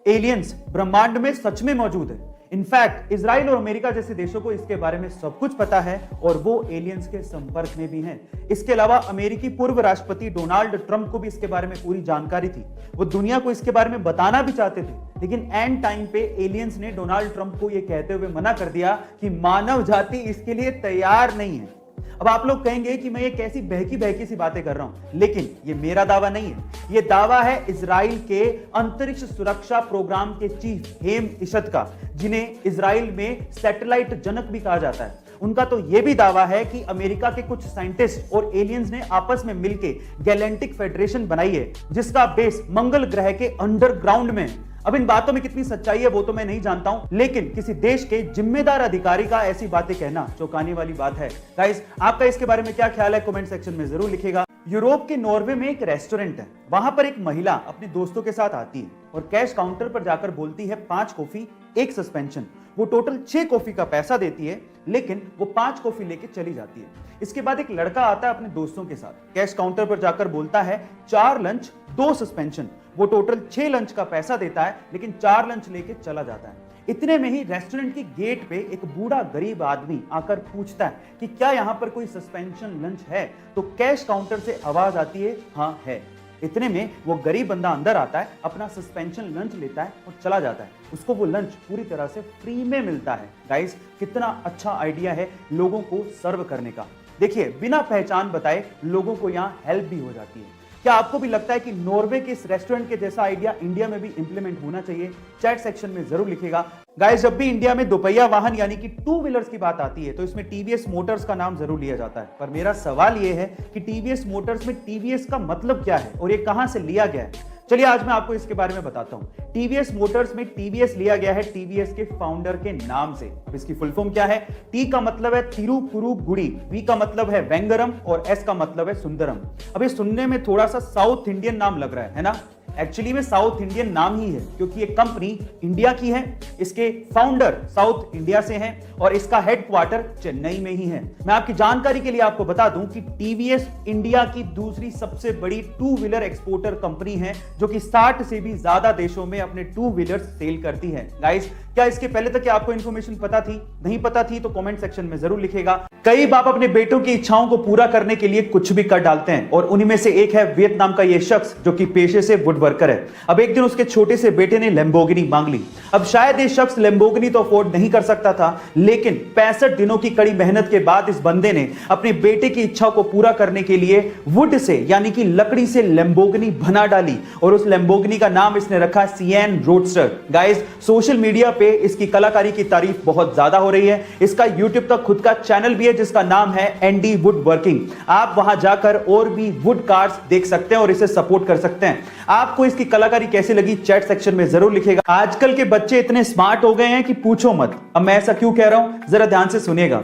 Aliens ब्रह्मांड में सच में मौजूद है। इनफैक्ट इजराइल और अमेरिका जैसे देशों को इसके बारे में सब कुछ पता है और वो एलियंस के संपर्क में भी हैं। इसके अलावा अमेरिकी पूर्व राष्ट्रपति डोनाल्ड ट्रंप को भी इसके बारे में पूरी जानकारी थी। वो दुनिया को इसके बारे में बताना भी चाहते थे, लेकिन एंड टाइम पे एलियंस ने डोनाल्ड ट्रंप को यह कहते हुए मना कर दिया कि मानव जाति इसके लिए तैयार नहीं है। अब आप लोग कहेंगे कि मैं ये कैसी बहकी बहकी सी बातें कर रहा हूं, लेकिन ये मेरा दावा नहीं है। ये दावा है इजराइल के अंतरिक्ष सुरक्षा प्रोग्राम के चीफ हेम इशत का, जिन्हें इजराइल में सैटेलाइट जनक भी कहा जाता है। उनका तो यह भी दावा है कि अमेरिका के कुछ साइंटिस्ट और एलियंस ने आपस में मिलकर गैलेक्टिक फेडरेशन बनाई है, जिसका बेस मंगल ग्रह के अंडरग्राउंड में है। अब इन बातों में कितनी सच्चाई है वो तो मैं नहीं जानता हूं, लेकिन किसी देश के जिम्मेदार अधिकारी का ऐसी बातें कहना चौंकाने वाली बात है। गाइस, आपका इसके बारे में क्या ख्याल है कमेंट सेक्शन में जरूर लिखिएगा। यूरोप के नॉर्वे में एक रेस्टोरेंट है। वहां पर एक महिला अपने दोस्तों के साथ आती है और कैश काउंटर पर जाकर बोलती है 5 कॉफी 1 सस्पेंशन। वो टोटल 6 कॉफी का पैसा देती है, लेकिन वो 5 कॉफी लेके चली जाती है। इसके बाद एक लड़का आता है अपने दोस्तों के साथ, कैश काउंटर पर जाकर बोलता है 4 लंच 2 सस्पेंशन। वो टोटल 6 लंच का पैसा देता है, लेकिन 4 लंच लेके चला जाता है। इतने में ही रेस्टोरेंट की गेट पे एक बूढ़ा गरीब आदमी आकर पूछता है कि क्या यहां पर कोई सस्पेंशन लंच है? तो कैश काउंटर से आवाज आती है, हाँ है। इतने में वो गरीब बंदा अंदर आता है, अपना सस्पेंशन लंच लेता है और चला जाता है। उसको वो लंच पूरी तरह से फ्री में मिलता है। गाइस, कितना अच्छा आइडिया है लोगों को सर्व करने का। देखिए, बिना पहचान बताए लोगों को यहां हेल्प भी हो जाती है। क्या आपको भी लगता है कि नॉर्वे के इस रेस्टोरेंट के जैसा आइडिया इंडिया में भी इंप्लीमेंट होना चाहिए? चैट सेक्शन में जरूर लिखिएगा। गाइस, जब भी इंडिया में दोपहिया वाहन यानी कि 2 व्हीलर्स की बात आती है तो इसमें टीवीएस मोटर्स का नाम जरूर लिया जाता है। पर मेरा सवाल यह है कि टीवीएस मोटर्स में टीवीएस का मतलब क्या है और ये कहां से लिया गया है? चलिए आज मैं आपको इसके बारे में बताता हूं। टीवीएस मोटर्स में टीवीएस लिया गया है टीवीएस के फाउंडर के नाम से। अब इसकी फुल फॉर्म क्या है? टी का मतलब है तिरुपुरुगुड़ी, वी का मतलब है वेंगरम और एस का मतलब है सुंदरम। अब ये सुनने में थोड़ा सा साउथ इंडियन नाम लग रहा है ना? एक्चुअली में साउथ इंडियन नाम ही है, क्योंकि ये कंपनी इंडिया की है, इसके फाउंडर साउथ इंडिया से हैं और इसका हेडक्वार्टर चेन्नई में ही है। मैं आपकी जानकारी के लिए आपको बता दूं कि टीवीएस इंडिया की दूसरी सबसे बड़ी 2 व्हीलर एक्सपोर्टर कंपनी है, जो कि 60 से भी ज्यादा देशों में अपने 2 व्हीलर सेल करती है। गाइस, क्या इसके पहले तक आपको इन्फॉर्मेशन पता थी? नहीं पता थी तो कमेंट सेक्शन में जरूर लिखिएगा। कई बाप अपने बेटों की इच्छाओं को पूरा करने के लिए कुछ भी कर डालते हैं और उन्हीं में से एक है वियतनाम का यह शख्स, जो कि पेशे से वुड वर्कर है। अब एक दिन उसके छोटे से बेटे ने लैम्बोर्गिनी मांग ली। अब शायद ये शख्स लैम्बोर्गिनी तो अफोर्ड नहीं कर सकता था, लेकिन 65 दिनों की कड़ी मेहनत के बाद इस बंदे ने अपने बेटे की इच्छा को पूरा करने के लिए वुड से यानी कि लकड़ी से लैम्बोर्गिनी बना डाली और उस लैम्बोर्गिनी का नाम इसने रखा सिएन रोडस्टर। गाइस, सोशल मीडिया पे इसकी कलाकारी की तारीफ बहुत ज्यादा हो रही है। इसका यूट्यूब तक खुद का चैनल भी है जिसका नाम है एंडी वुड वर्किंग। आप वहां जाकर और भी वुड कार्स देख सकते हैं और इसे सपोर्ट कर सकते हैं। आपको इसकी कलाकारी कैसी लगी चैट सेक्शन में जरूर लिखिएगा। आजकल के बच्चे इतने स्मार्ट हो गए हैं कि पूछो मत। अब मैं ऐसा क्यों कह रहा हूं, जरा ध्यान से सुनिएगा।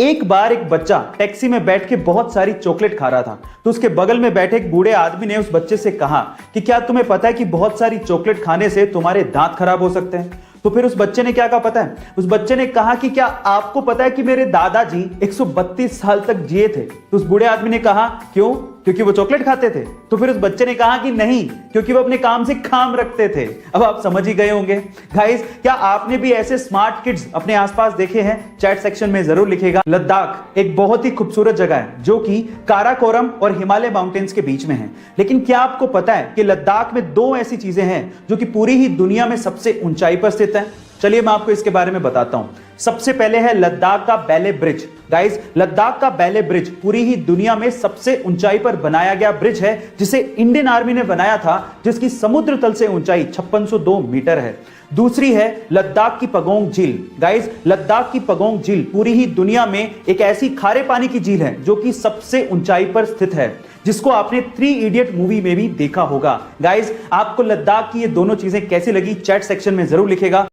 एक बार एक बच्चा टैक्सी में बैठ के बहुत सारी चॉकलेट खा रहा था, तो उसके बगल में बैठे एक बूढ़े आदमी ने उस बच्चे से कहा कि क्या तुम्हें पता है कि बहुत सारी चॉकलेट खाने से तुम्हारे दांत खराब हो सकते हैं? तो फिर उस बच्चे ने क्या कहा पता है? उस बच्चे ने कहा कि क्या आपको पता है कि मेरे दादाजी 132 साल तक जिए थे? तो उस बूढ़े आदमी ने कहा क्यों? क्योंकि वो चॉकलेट खाते थे? तो फिर उस बच्चे ने कहा कि नहीं, क्योंकि वो अपने काम से काम रखते थे। अब आप समझ ही गए होंगे। गाइस, क्या आपने भी ऐसे स्मार्ट किड्स अपने आसपास देखे हैं? चैट सेक्शन में जरूर लिखिएगा। लद्दाख एक बहुत ही खूबसूरत जगह है जो कि काराकोरम और हिमालय माउंटेन्स के बीच में है। लेकिन क्या आपको पता है कि लद्दाख में 2 ऐसी चीजें हैं जो कि पूरी ही दुनिया में सबसे ऊंचाई पर स्थित है? चलिए मैं आपको इसके बारे में बताता हूं। सबसे पहले है लद्दाख का बैले ब्रिज। गाइस, लद्दाख का बैले ब्रिज पूरी ही दुनिया में सबसे ऊंचाई पर बनाया गया ब्रिज है, जिसे इंडियन आर्मी ने बनाया था, जिसकी समुद्र तल से ऊंचाई 5602 मीटर है। दूसरी है लद्दाख की पगोंग झील। गाइस, लद्दाख की पगोंग झील पूरी ही दुनिया में एक ऐसी खारे पानी की झील है जो कि सबसे ऊंचाई पर स्थित है, जिसको आपने 3 इडियट मूवी में भी देखा होगा। गाइस, आपको लद्दाख की ये दोनों चीजें कैसी लगी चैट सेक्शन में जरूर लिखिएगा।